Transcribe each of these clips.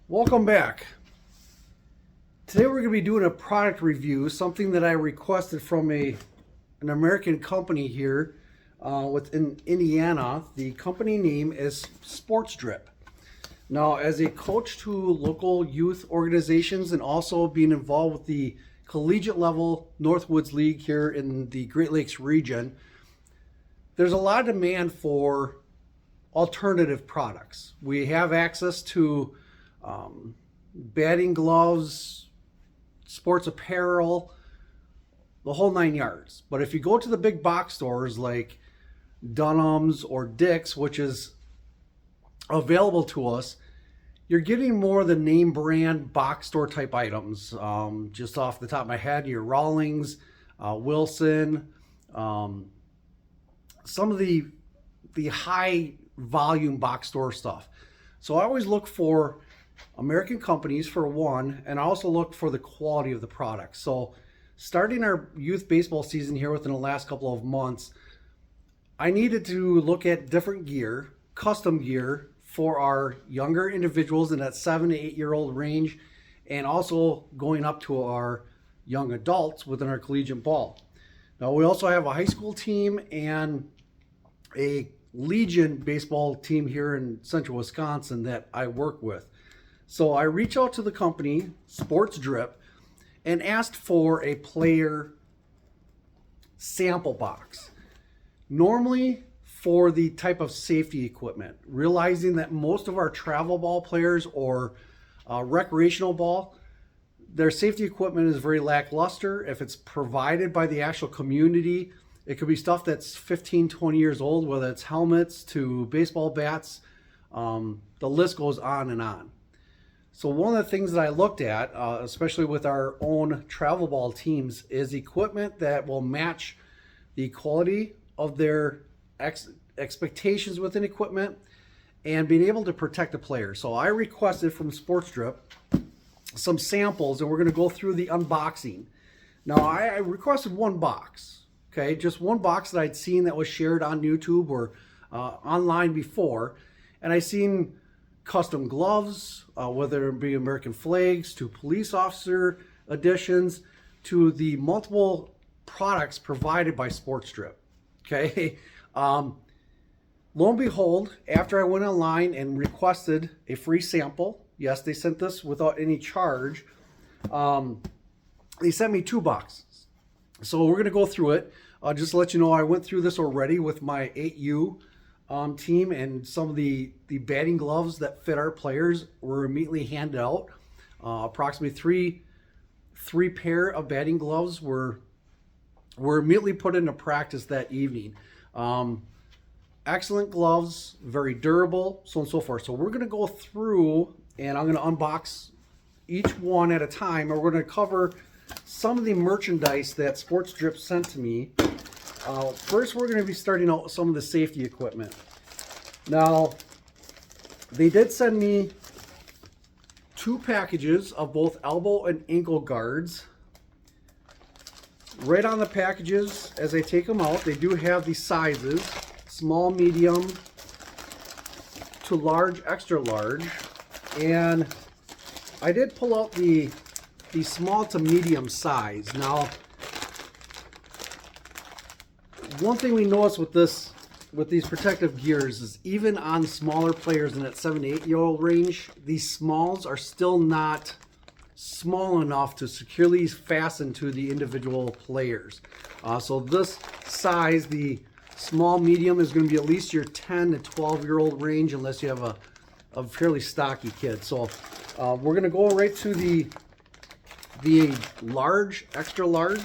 Welcome back. Today we're going to be doing a product review, something that I requested from an American company here within Indiana. The company name is Sports Drip. Now, as a coach to local youth organizations and also being involved with the collegiate level Northwoods League here in the Great Lakes region, there's a lot of demand for alternative products. We have access to batting gloves, sports apparel, the whole 9 yards. But if you go to the big box stores like Dunham's or Dick's, which is available to us, you're getting more of the name brand box store type items. Just off the top of my head, your Rawlings, Wilson, some of the high volume box store stuff. So I always look for American companies for one, and I also look for the quality of the product. So starting our youth baseball season here within the last couple of months, I needed to look at different gear, custom gear for our younger individuals in that 7 to 8 year old range, and also going up to our young adults within our collegiate ball. Now we also have a high school team and a Legion baseball team here in central Wisconsin that I work with. So I reached out to the company, Sports Drip, and asked for a player sample box. Normally for the type of safety equipment, realizing that most of our travel ball players or recreational ball, their safety equipment is very lackluster. If it's provided by the actual community, it could be stuff that's 15, 20 years old, whether it's helmets to baseball bats. The list goes on and on. So one of the things that I looked at, especially with our own travel ball teams, is equipment that will match the quality of their expectations within equipment and being able to protect the player. So I requested from Sports Drip some samples, and we're going to go through the unboxing. Now I requested one box, okay, just one box that I'd seen that was shared on YouTube or online before, and I seen custom gloves, whether it be American flags to police officer editions to the multiple products provided by Sports Drip. Okay. Lo and behold, after I went online and requested a free sample, yes, they sent this without any charge. They sent me 2 boxes. So we're going to go through it. Just to let you know, I went through this already with my 8U team, and some of the batting gloves that fit our players were immediately handed out. Approximately three pair of batting gloves were immediately put into practice that evening. Excellent gloves, very durable, so on and so forth. So we're going to go through, and I'm going to unbox each one at a time, and we're going to cover some of the merchandise that Sports Drip sent to me. First, we're going to be starting out with some of the safety equipment. Now, they did send me 2 packages of both elbow and ankle guards. Right on the packages, as I take them out, they do have the sizes: small, medium to large, extra large. And I did pull out the small to medium size. Now, one thing we notice with these protective gears is even on smaller players in that 7 to 8 year old range, these smalls are still not small enough to securely fasten to the individual players. So this size, the small medium, is going to be at least your 10 to 12 year old range, unless you have a fairly stocky kid. So we're going to go right to the large, extra large.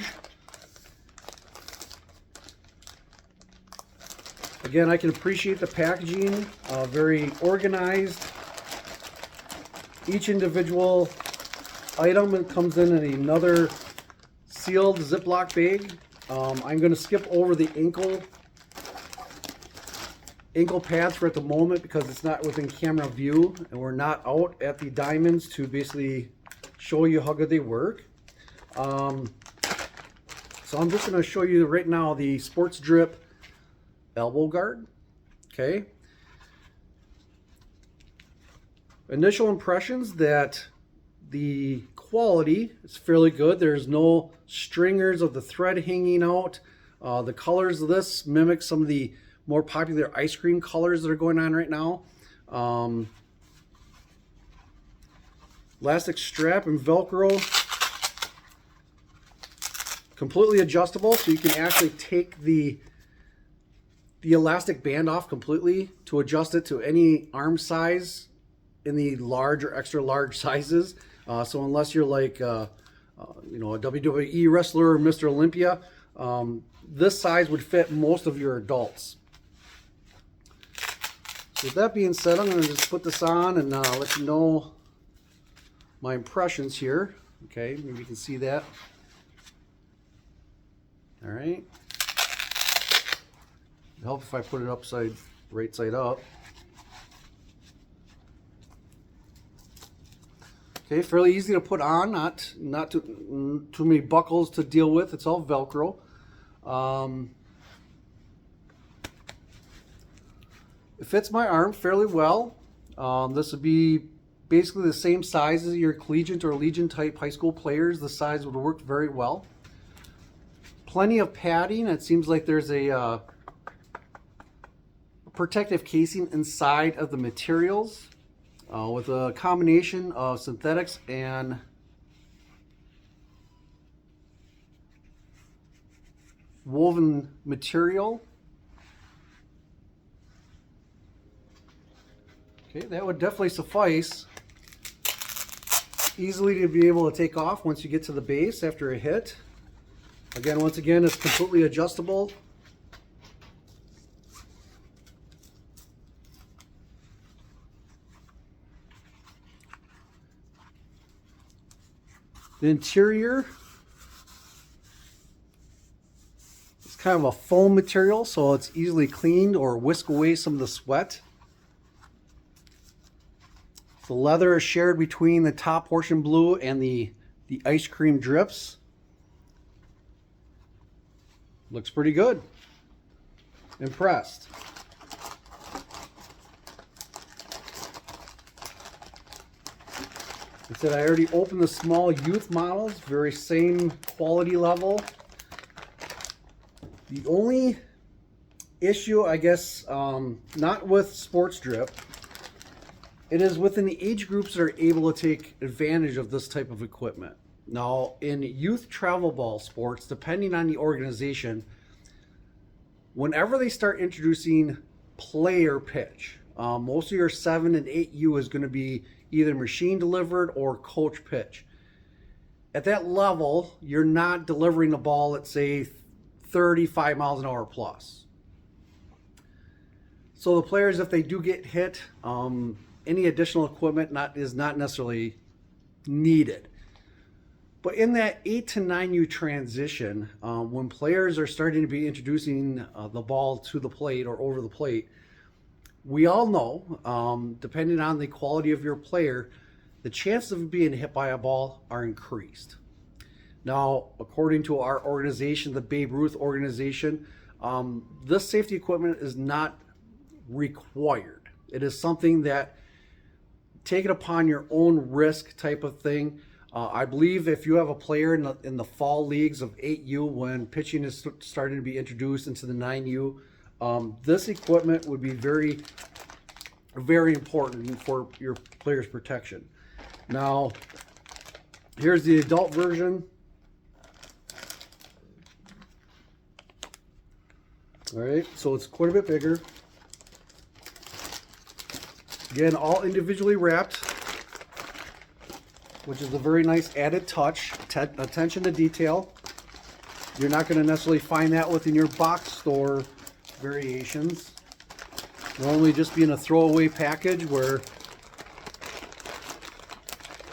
Again, I can appreciate the packaging, very organized. Each individual item comes in another sealed Ziploc bag. I'm going to skip over the ankle pads for at the moment because it's not within camera view, and we're not out at the diamonds to basically show you how good they work. So I'm just going to show you right now the Sports Drip elbow guard. Okay. Initial impressions that the quality is fairly good. There's no stringers of the thread hanging out. The colors of this mimic some of the more popular ice cream colors that are going on right now. Elastic strap and Velcro, completely adjustable, so you can actually take the elastic band off completely to adjust it to any arm size in the large or extra large sizes. So unless you're like a WWE wrestler or Mr. Olympia, this size would fit most of your adults. So with that being said, I'm going to just put this on and let you know my impressions here. Okay, maybe you can see that. All right. It'd help if I put it right side up. Okay, fairly easy to put on, not too many buckles to deal with. It's all Velcro. It fits my arm fairly well. This would be basically the same size as your collegiate or legion type high school players. The size would work very well. Plenty of padding. It seems like there's a protective casing inside of the materials with a combination of synthetics and woven material. Okay, that would definitely suffice easily to be able to take off once you get to the base after a hit. Again, once again, it's completely adjustable. The interior is kind of a foam material, so it's easily cleaned or whisk away some of the sweat. The leather is shared between the top portion blue and the ice cream drips. Looks pretty good. Impressed. I said I already opened the small youth models, very same quality level. The only issue, I guess, not with Sports Drip, it is within the age groups that are able to take advantage of this type of equipment. Now, in youth travel ball sports, depending on the organization, whenever they start introducing player pitch, most of your 7 and 8U is going to be either machine delivered or coach pitch. At that level, you're not delivering the ball at, say, 35 miles an hour plus. So the players, if they do get hit, any additional equipment is not necessarily needed. But in that 8 to 9U transition, when players are starting to be introducing the ball to the plate or over the plate, we all know, depending on the quality of your player, the chances of being hit by a ball are increased. Now, according to our organization, the Babe Ruth organization, this safety equipment is not required. It is something that, take it upon your own risk type of thing. I believe if you have a player in the fall leagues of 8U, when pitching is starting to be introduced into the 9U, this equipment would be very, very important for your player's protection. Now, here's the adult version. All right, so it's quite a bit bigger. Again, all individually wrapped, which is a very nice added touch, attention to detail. You're not going to necessarily find that within your box store variations. Normally just being a throwaway package, where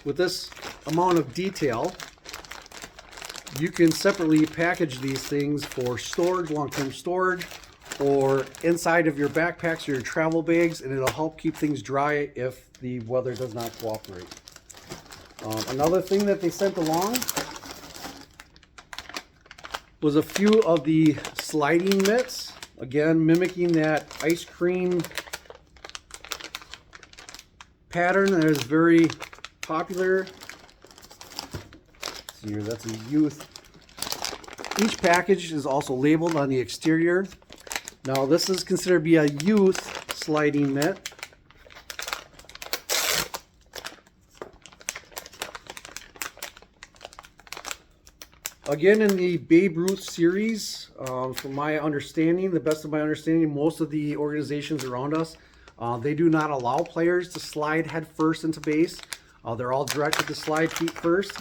with this amount of detail, you can separately package these things for storage, long-term storage, or inside of your backpacks or your travel bags, and it'll help keep things dry if the weather does not cooperate. Another thing that they sent along was a few of the sliding mitts, again mimicking that ice cream pattern that is very popular. Let's see here, that's a youth. Each package is also labeled on the exterior. Now this is considered to be a youth sliding mitt. Again, in the Babe Ruth series, from my understanding, the best of my understanding, most of the organizations around us, they do not allow players to slide head first into base. They're all directed to slide feet first.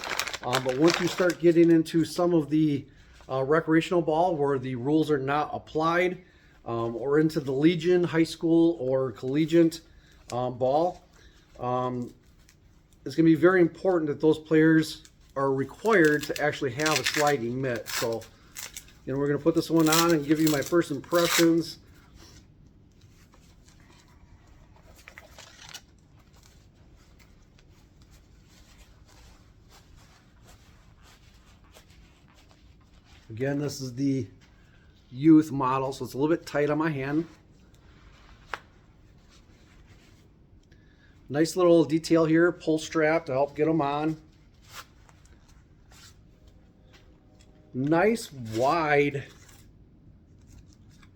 But once you start getting into some of the recreational ball where the rules are not applied, or into the Legion, high school, or collegiate ball, it's going to be very important that those players are required to actually have a sliding mitt. So, we're going to put this one on and give you my first impressions. Again, this is the youth model, so it's a little bit tight on my hand. Nice little detail here, pull strap to help get them on. Nice wide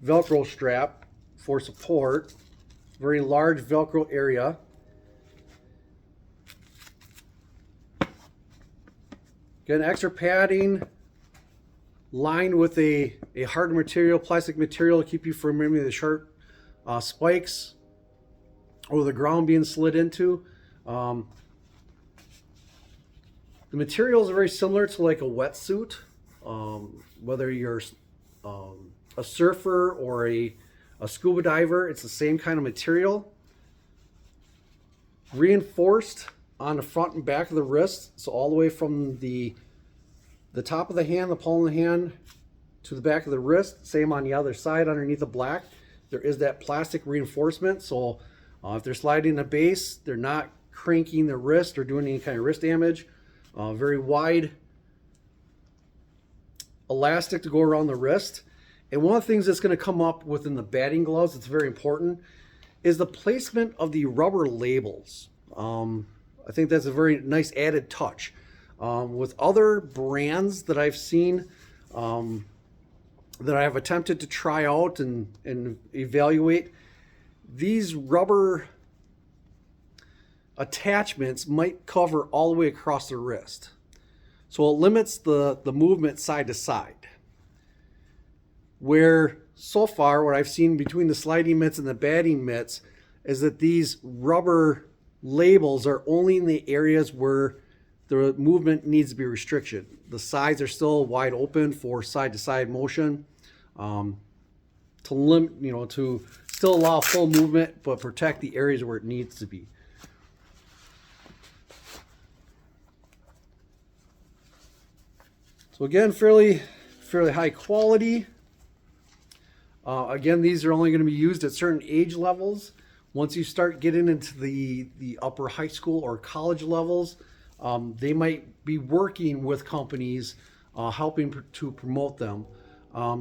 Velcro strap for support. Very large Velcro area. Again, extra padding lined with a hard material, plastic material to keep you from any of the sharp spikes or the ground being slid into. The materials are very similar to like a wetsuit. Whether you're a surfer or a scuba diver, it's the same kind of material. Reinforced on the front and back of the wrist, so all the way from the top of the hand, the palm of the hand, to the back of the wrist. Same on the other side underneath the black. There is that plastic reinforcement, so if they're sliding the base, they're not cranking the wrist or doing any kind of wrist damage. Very wide elastic to go around the wrist. And one of the things that's going to come up within the batting gloves that's very important is the placement of the rubber labels. I think that's a very nice added touch. With other brands that I've seen, that I have attempted to try out and evaluate, these rubber attachments might cover all the way across the wrist. So it limits the movement side to side. Where so far what I've seen between the sliding mitts and the batting mitts is that these rubber labels are only in the areas where the movement needs to be restricted. The sides are still wide open for side to side motion, to still allow full movement but protect the areas where it needs to be. So again, fairly high quality. Again, these are only going to be used at certain age levels. Once you start getting into the upper high school or college levels, they might be working with companies helping to promote them.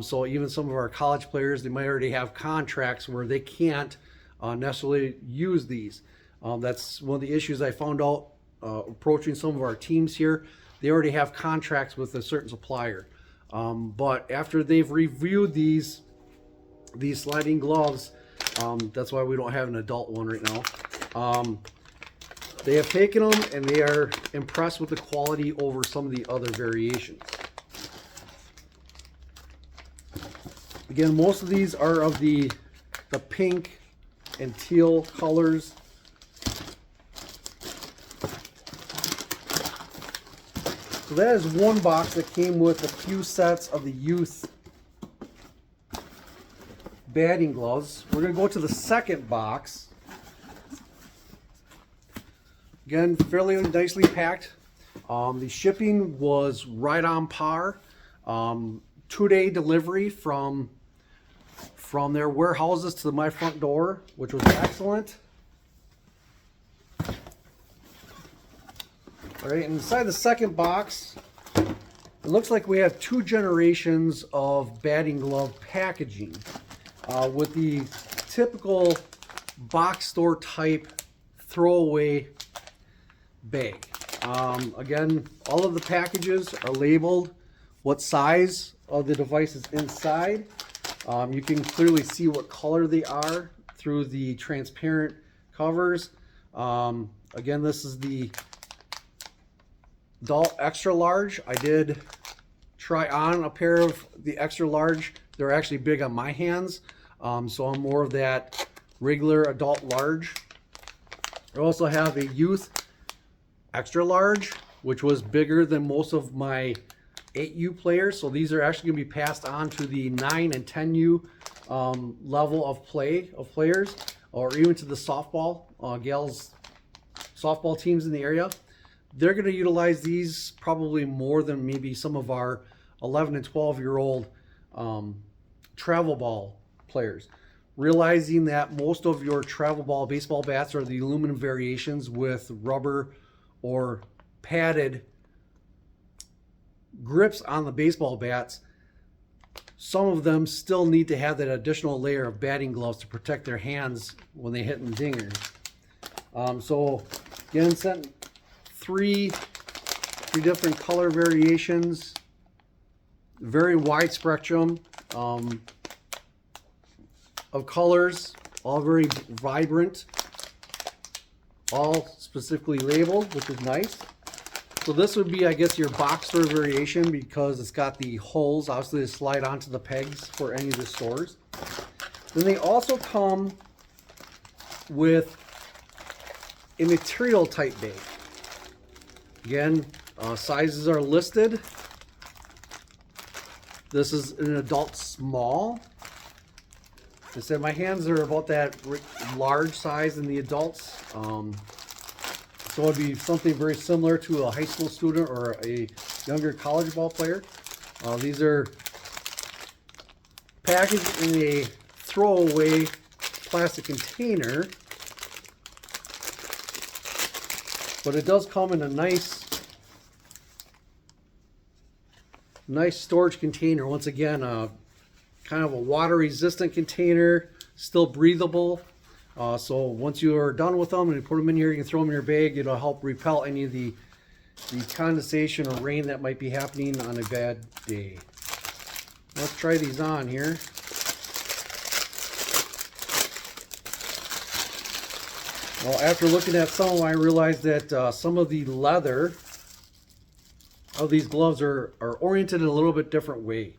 So even some of our college players, they might already have contracts where they can't necessarily use these. That's one of the issues I found out approaching some of our teams here. They already have contracts with a certain supplier. But after they've reviewed these sliding gloves, that's why we don't have an adult one right now. They have taken them and they are impressed with the quality over some of the other variations. Again, most of these are of the pink and teal colors. So that is one box that came with a few sets of the youth batting gloves. We're going to go to the second box. Again, fairly nicely packed. The shipping was right on par. 2-day delivery from their warehouses to my front door, which was excellent. All right, and inside the second box, it looks like we have 2 generations of batting glove packaging, with the typical box store type throwaway bag. Again, all of the packages are labeled what size of the device is inside. You can clearly see what color they are through the transparent covers. Again, this is the adult extra large. I did try on a pair of the extra large. They're actually big on my hands, so I'm more of that regular adult large. I also have a youth extra large, which was bigger than most of my 8U players. So these are actually going to be passed on to the 9 and 10U level of players, or even to the softball gals softball teams in the area. They're going to utilize these probably more than maybe some of our 11 and 12-year-old travel ball players. Realizing that most of your travel ball baseball bats are the aluminum variations with rubber or padded grips on the baseball bats, some of them still need to have that additional layer of batting gloves to protect their hands when they hit in dingers. So again, sent three different color variations, very wide spectrum of colors, all very vibrant, all specifically labeled, which is nice. So this would be, I guess, your box store variation, because it's got the holes, obviously, to slide onto the pegs for any of the stores. Then they also come with a material type bag. Again, sizes are listed. This is an adult small. I said my hands are about that large size in the adults. So it'd be something very similar to a high school student or a younger college ball player. These are packaged in a throwaway plastic container, but it does come in a nice storage container. Once again, kind of a water resistant container, still breathable. So once you are done with them and you put them in here, you can throw them in your bag. It'll help repel any of the condensation or rain that might be happening on a bad day. Let's try these on here. Well, after looking at some of them, I realized that some of the leather of these gloves are oriented in a little bit different way.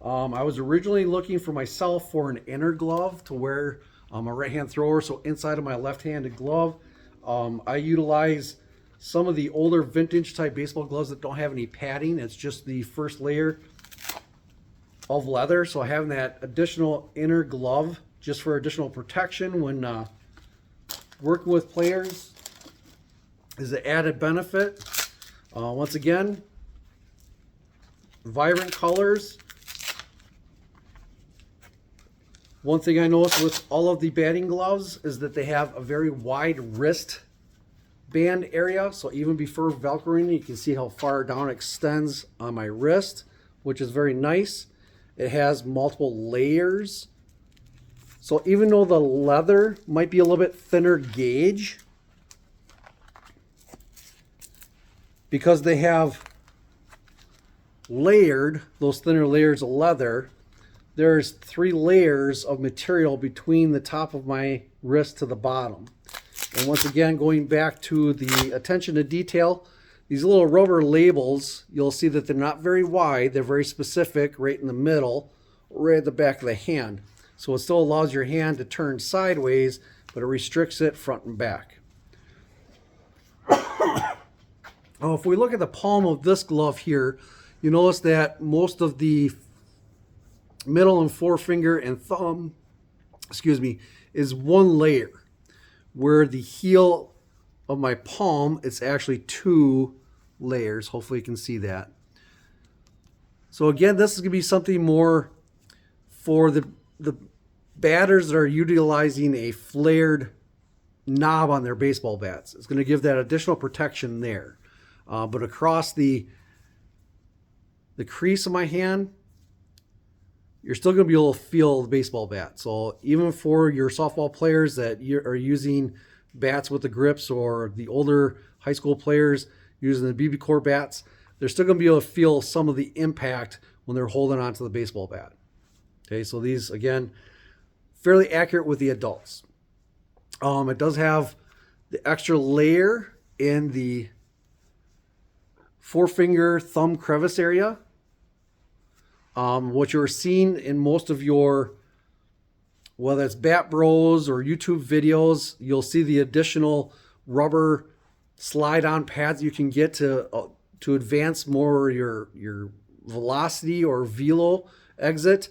I was originally looking for myself for an inner glove to wear. I'm a right-hand thrower, so inside of my left-handed glove. I utilize some of the older vintage type baseball gloves that don't have any padding. It's just the first layer of leather. So having that additional inner glove just for additional protection when working with players is an added benefit. Once again, vibrant colors. One thing I noticed with all of the batting gloves is that they have a very wide wrist band area. So even before Velcroing, you can see how far down it extends on my wrist, which is very nice. It has multiple layers. So even though the leather might be a little bit thinner gauge, because they have layered those thinner layers of leather, there's 3 layers of material between the top of my wrist to the bottom. And once again, going back to the attention to detail, these little rubber labels, you'll see that they're not very wide. They're very specific, right in the middle, right at the back of the hand. So it still allows your hand to turn sideways, but it restricts it front and back. Oh, if we look at the palm of this glove here, you notice that most of the middle and forefinger and thumb, is one layer, where the heel of my palm, it's actually 2 layers. Hopefully you can see that. So again, this is going to be something more for the batters that are utilizing a flared knob on their baseball bats. It's going to give that additional protection there. But across the crease of my hand, you're still going to be able to feel the baseball bat. So even for your softball players that are using bats with the grips, or the older high school players using the BBCOR bats, they're still going to be able to feel some of the impact when they're holding onto the baseball bat. Okay, so these, again, fairly accurate with the adults. It does have the extra layer in the forefinger thumb crevice area. What you're seeing in most of your, whether it's Bat Bros or YouTube videos, you'll see the additional rubber slide-on pads you can get to advance more your velocity or velo exit.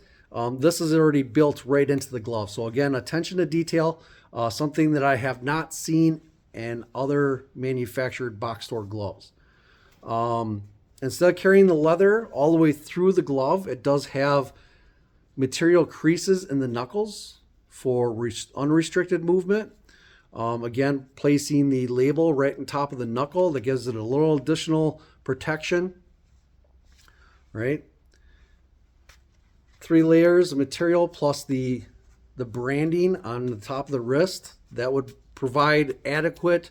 This is already built right into the glove. So again, attention to detail, something that I have not seen in other manufactured box store gloves. Instead of carrying the leather all the way through the glove, it does have material creases in the knuckles for unrestricted movement. Again, placing the label right on top of the knuckle, that gives it a little additional protection, right? 3 layers of material plus the branding on the top of the wrist. That would provide adequate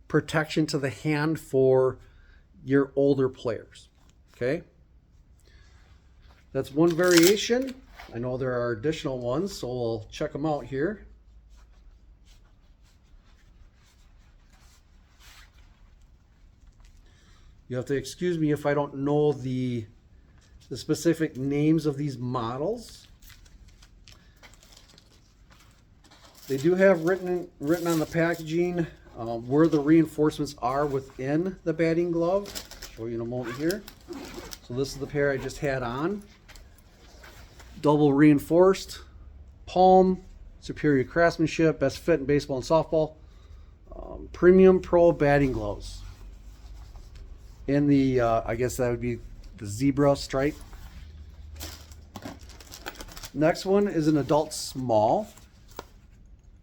protection to the hand for your older players. Okay, that's one variation. I know there are additional ones, so we'll check them out here. You have to excuse me if I don't know the specific names of these models. They do have written on the packaging where the reinforcements are within the batting glove. I'll show you in a moment here. So this is the pair I just had on. Double reinforced, palm, superior craftsmanship, best fit in baseball and softball, premium pro batting gloves. In the, I guess that would be the zebra stripe. Next one is an adult small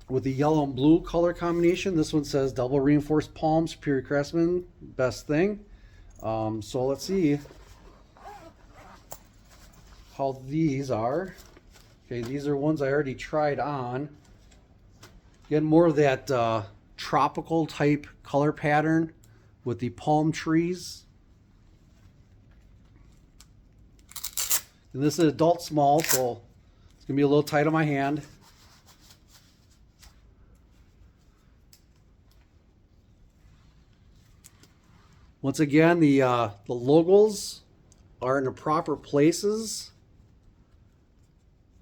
with the yellow and blue color combination. This one says double reinforced palm, superior craftsman, best thing. So let's see how these are. Okay, these are ones I already tried on. Again, more of that tropical type color pattern with the palm trees. And this is adult small, so it's gonna be a little tight on my hand. Once again, the logos are in the proper places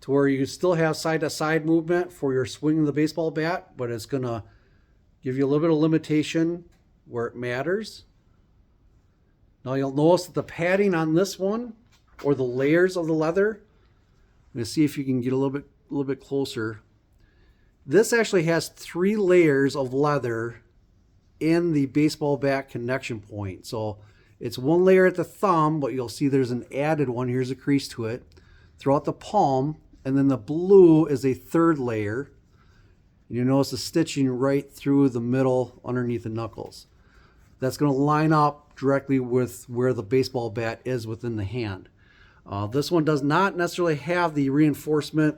to where you still have side-to-side movement for your swing of the baseball bat, but it's gonna give you a little bit of limitation where it matters. Now you'll notice that the padding on this one, or the layers of the leather, I'm gonna see if you can get a little bit closer. This actually has 3 layers of leather in the baseball bat connection point. So it's 1 layer at the thumb, but you'll see there's an added one. Here's a crease to it throughout the palm, and then the blue is a 3rd layer. You notice the stitching right through the middle underneath the knuckles. That's going to line up directly with where the baseball bat is within the hand. This one does not necessarily have the reinforcement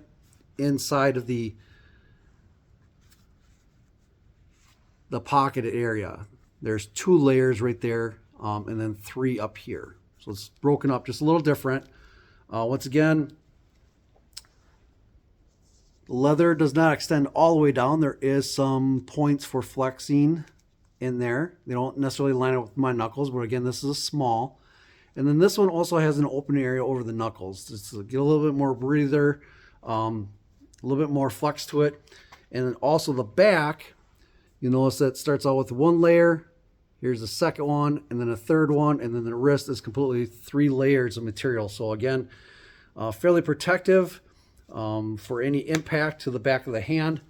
inside of the pocketed area. There's 2 layers right there, and then 3 up here. So it's broken up just a little different. Once again, leather does not extend all the way down. There is some points for flexing in there. They don't necessarily line up with my knuckles, but again, this is a small. And then this one also has an open area over the knuckles, just to get a little bit more breather, a little bit more flex to it. And then also the back, you notice that it starts out with 1 layer. Here's the second one, and then a 3rd one, and then the wrist is completely 3 layers of material. So again, fairly protective for any impact to the back of the hand.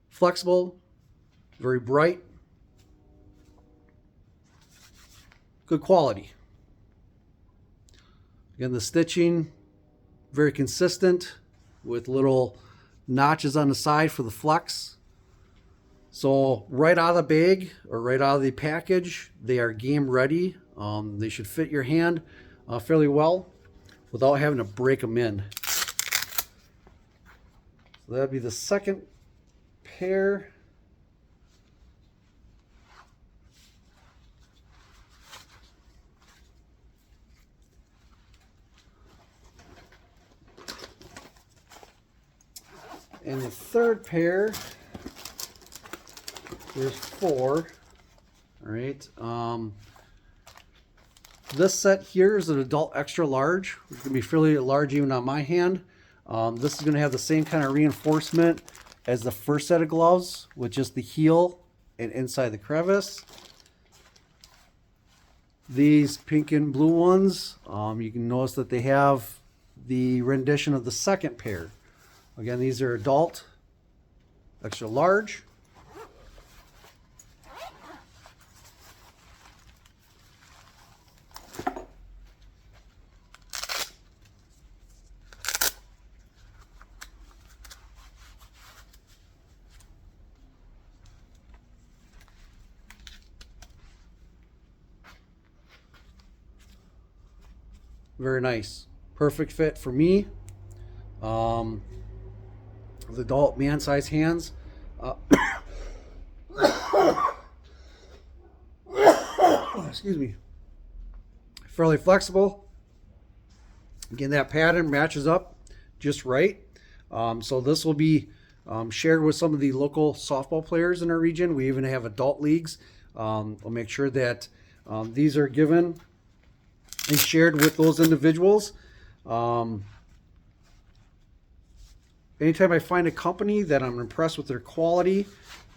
Flexible, very bright, good quality. Again, the stitching, very consistent with little notches on the side for the flex. So right out of the bag or right out of the package, they are game ready. They should fit your hand fairly well without having to break them in. So that'd be the second pair. And the third pair, there's 4. All right. This set here is an adult extra large, which can be fairly large even on my hand. This is going to have the same kind of reinforcement as the first set of gloves, with just the heel and inside the crevice. These pink and blue ones, you can notice that they have the rendition of the second pair. Again, these are adult extra large. Very nice. Perfect fit for me. The adult man size hands. Excuse me. Fairly flexible. Again, that pattern matches up just right. So this will be shared with some of the local softball players in our region. We even have adult leagues. We'll make sure that these are given and shared with those individuals. Anytime I find a company that I'm impressed with their quality,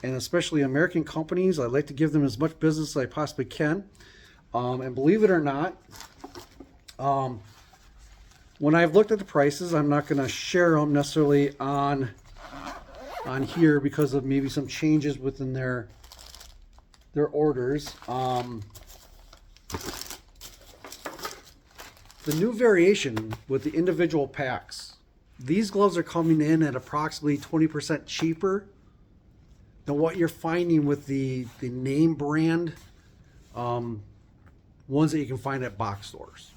and especially American companies, I like to give them as much business as I possibly can. And believe it or not, when I've looked at the prices, I'm not going to share them necessarily on here because of maybe some changes within their orders. The new variation with the individual packs, these gloves are coming in at approximately 20% cheaper than what you're finding with the name brand ones that you can find at box stores.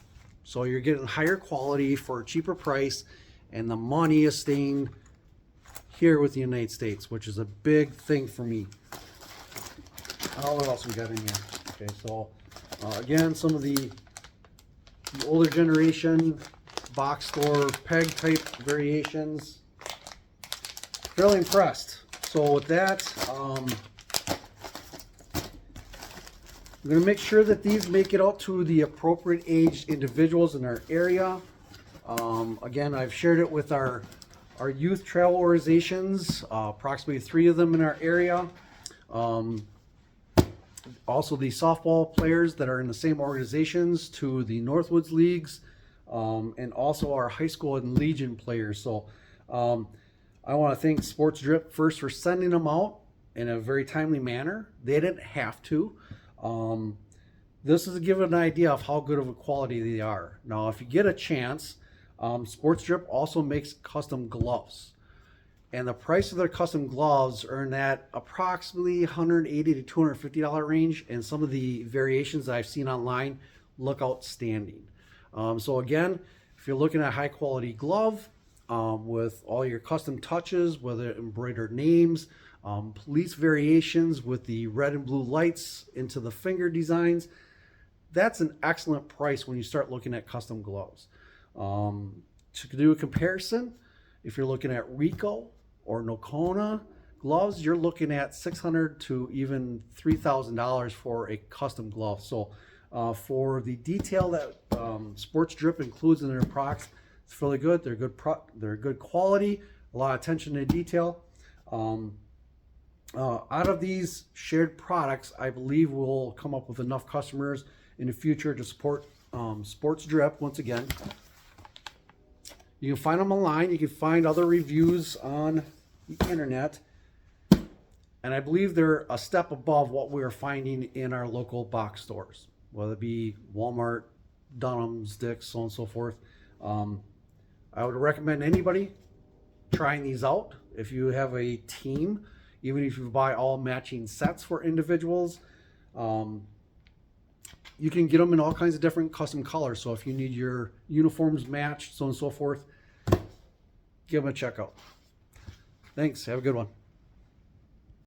So you're getting higher quality for a cheaper price, and the money is staying here with the United States, which is a big thing for me. What else we got in here? Okay, so again, some of the older generation box store peg type variations. Fairly impressed. So with that, I'm going to make sure that these make it out to the appropriate aged individuals in our area. Again, I've shared it with our youth travel organizations, approximately 3 of them in our area. Also the softball players that are in the same organizations to the Northwoods Leagues, and also our high school and Legion players. So I want to thank Sports Drip first for sending them out in a very timely manner. They didn't have to. This is to give an idea of how good of a quality they are. Now, if you get a chance, Sports Drip also makes custom gloves. And the price of their custom gloves are in that approximately $180 to $250 range. And some of the variations that I've seen online look outstanding. So again, if you're looking at high quality glove with all your custom touches, whether embroidered names, police variations with the red and blue lights into the finger designs, that's an excellent price when you start looking at custom gloves. To do a comparison, if you're looking at Rico or Nokona gloves, you're looking at $600 to even $3,000 for a custom glove. So for the detail that Sports Drip includes in their products, it's really good. They're good quality, a lot of attention to detail. Out of these shared products, I believe we'll come up with enough customers in the future to support Sports Drip once again. You can find them online. You can find other reviews on the internet. And I believe they're a step above what we are finding in our local box stores, whether it be Walmart, Dunham's, Dick's, so on and so forth. I would recommend anybody trying these out. If you have a team, even if you buy all matching sets for individuals, you can get them in all kinds of different custom colors. So if you need your uniforms matched, so on and so forth, give them a check out. Thanks. Have a good one.